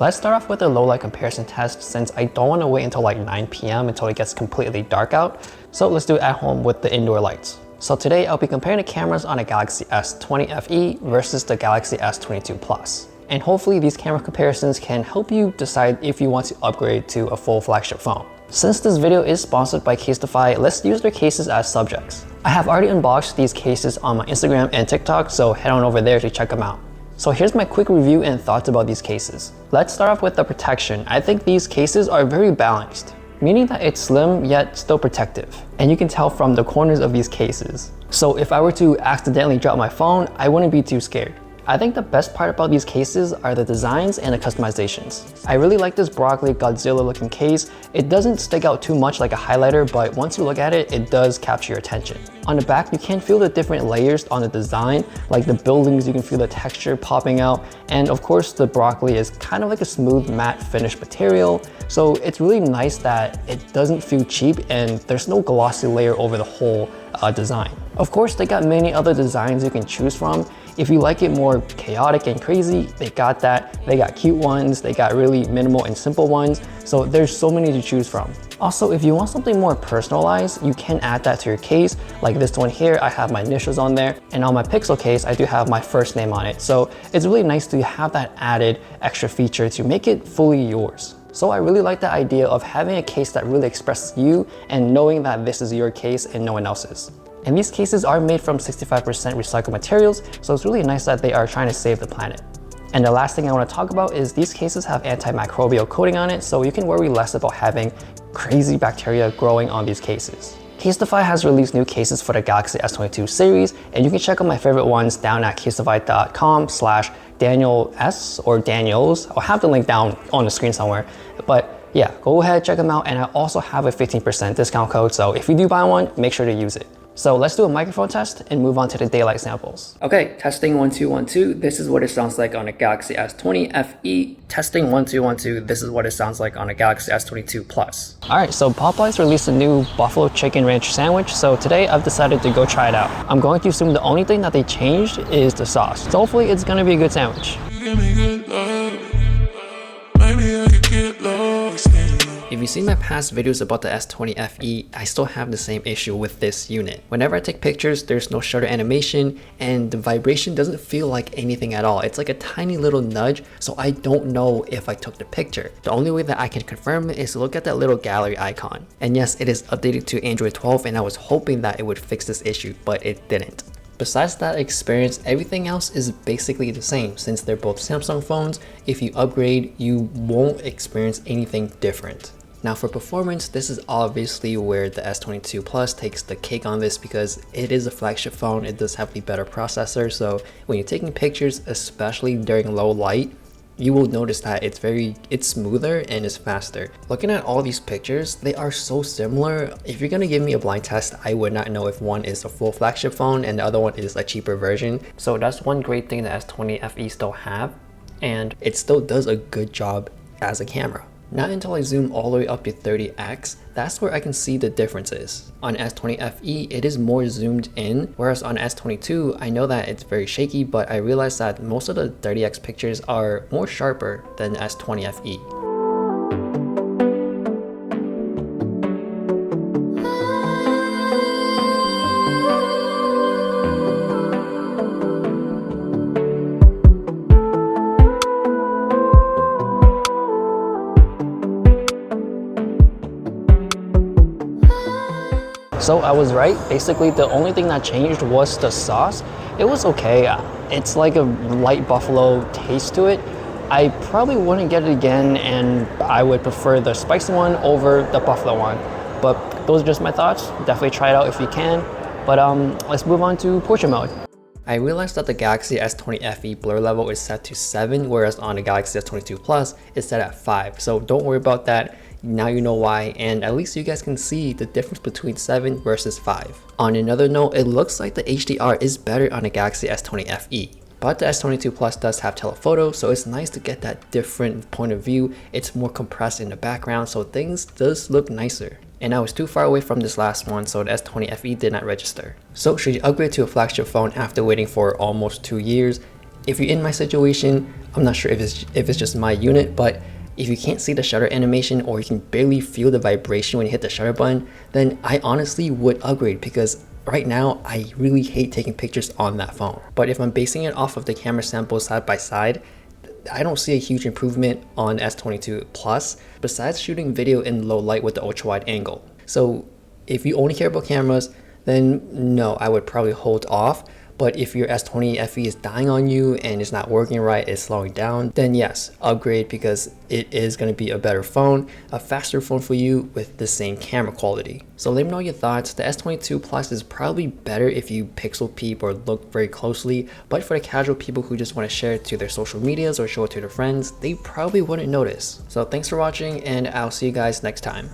Let's start off with a low light comparison test since I don't want to wait until like 9 p.m. until it gets completely dark out. So let's do it at home with the indoor lights. So today I'll be comparing the cameras on a Galaxy S20 FE versus the Galaxy S22 Plus. And hopefully these camera comparisons can help you decide if you want to upgrade to a full flagship phone. Since this video is sponsored by CASTiFY, let's use their cases as subjects. I have already unboxed these cases on my Instagram and TikTok, so head on over there to check them out. So here's my quick review and thoughts about these cases. Let's start off with the protection. I think these cases are very balanced, meaning that it's slim yet still protective. And you can tell from the corners of these cases. So if I were to accidentally drop my phone, I wouldn't be too scared. I think the best part about these cases are the designs and the customizations. I really like this broccoli Godzilla looking case. It doesn't stick out too much like a highlighter, but once you look at it, it does capture your attention. On the back, you can feel the different layers on the design, like the buildings, you can feel the texture popping out. And of course, the broccoli is kind of like a smooth matte finish material. So it's really nice that it doesn't feel cheap and there's no glossy layer over the whole design. Of course, they got many other designs you can choose from. If you like it more chaotic and crazy, they got that. They got cute ones, they got really minimal and simple ones. So there's so many to choose from. Also, if you want something more personalized, you can add that to your case. Like this one here, I have my initials on there. And on my Pixel case, I do have my first name on it. So it's really nice to have that added extra feature to make it fully yours. So I really like the idea of having a case that really expresses you and knowing that this is your case and no one else's. And these cases are made from 65% recycled materials, so it's really nice that they are trying to save the planet. And the last thing I want to talk about is these cases have antimicrobial coating on it, so you can worry less about having crazy bacteria growing on these cases. CASTiFY has released new cases for the Galaxy S22 series, and you can check out my favorite ones down at castify.com/DanielS or Daniels. I'll have the link down on the screen somewhere. But yeah, go ahead, check them out. And I also have a 15% discount code, so if you do buy one, make sure to use it. So let's do a microphone test and move on to the daylight samples. Okay, testing 1 2 1 2. This is what it sounds like on a Galaxy S20 FE. Testing 1 2 1 2. This is what it sounds like on a Galaxy S22 Plus. All right, so Popeyes released a new buffalo chicken ranch sandwich. So today I've decided to go try it out. I'm going to assume the only thing that they changed is the sauce. So hopefully it's gonna be a good sandwich. If you've seen my past videos about the S20 FE, I still have the same issue with this unit. Whenever I take pictures, there's no shutter animation and the vibration doesn't feel like anything at all. It's like a tiny little nudge, so I don't know if I took the picture. The only way that I can confirm it is to look at that little gallery icon. And yes, it is updated to Android 12 and I was hoping that it would fix this issue, but it didn't. Besides that experience, everything else is basically the same. Since they're both Samsung phones, if you upgrade, you won't experience anything different. Now for performance, this is obviously where the S22 Plus takes the cake on this because it is a flagship phone. It does have the better processor, so when you're taking pictures, especially during low light, you will notice that it's smoother and it's faster. Looking at all these pictures, they are so similar. If you're gonna give me a blind test, I would not know if one is a full flagship phone and the other one is a cheaper version. So that's one great thing the S20 FE still have, and it still does a good job as a camera. Not until I zoom all the way up to 30x, that's where I can see the differences. On S20 FE, it is more zoomed in, whereas on S22, I know that it's very shaky, but I realized that most of the 30x pictures are more sharper than S20 FE. So I was right. Basically, the only thing that changed was the sauce. It was okay. It's like a light buffalo taste to it. I probably wouldn't get it again, and I would prefer the spicy one over the buffalo one. But those are just my thoughts. Definitely try it out if you can. But let's move on to portrait mode. I realized that the Galaxy S20 FE blur level is set to 7, whereas on the Galaxy S22 Plus, it's set at 5. So don't worry about that. Now you know why, and at least you guys can see the difference between 7 versus 5. On another note, it looks like the HDR is better on the Galaxy S20 FE. But the S22 Plus does have telephoto, so it's nice to get that different point of view. It's more compressed in the background, so things does look nicer. And I was too far away from this last one, so the S20 FE did not register. So should you upgrade to a flagship phone after waiting for almost 2 years? If you're in my situation, I'm not sure if it's just my unit, but if you can't see the shutter animation or you can barely feel the vibration when you hit the shutter button, then I honestly would upgrade, because right now I really hate taking pictures on that phone. But if I'm basing it off of the camera samples side by side, I don't see a huge improvement on S22 Plus besides shooting video in low light with the ultra wide angle. So if you only care about cameras, then no, I would probably hold off. But if your S20 FE is dying on you and it's not working right, it's slowing down, then yes, upgrade, because it is going to be a better phone, a faster phone for you with the same camera quality. So let me know your thoughts. The S22 Plus is probably better if you pixel peep or look very closely, but for the casual people who just want to share it to their social medias or show it to their friends, they probably wouldn't notice. So thanks for watching, and I'll see you guys next time.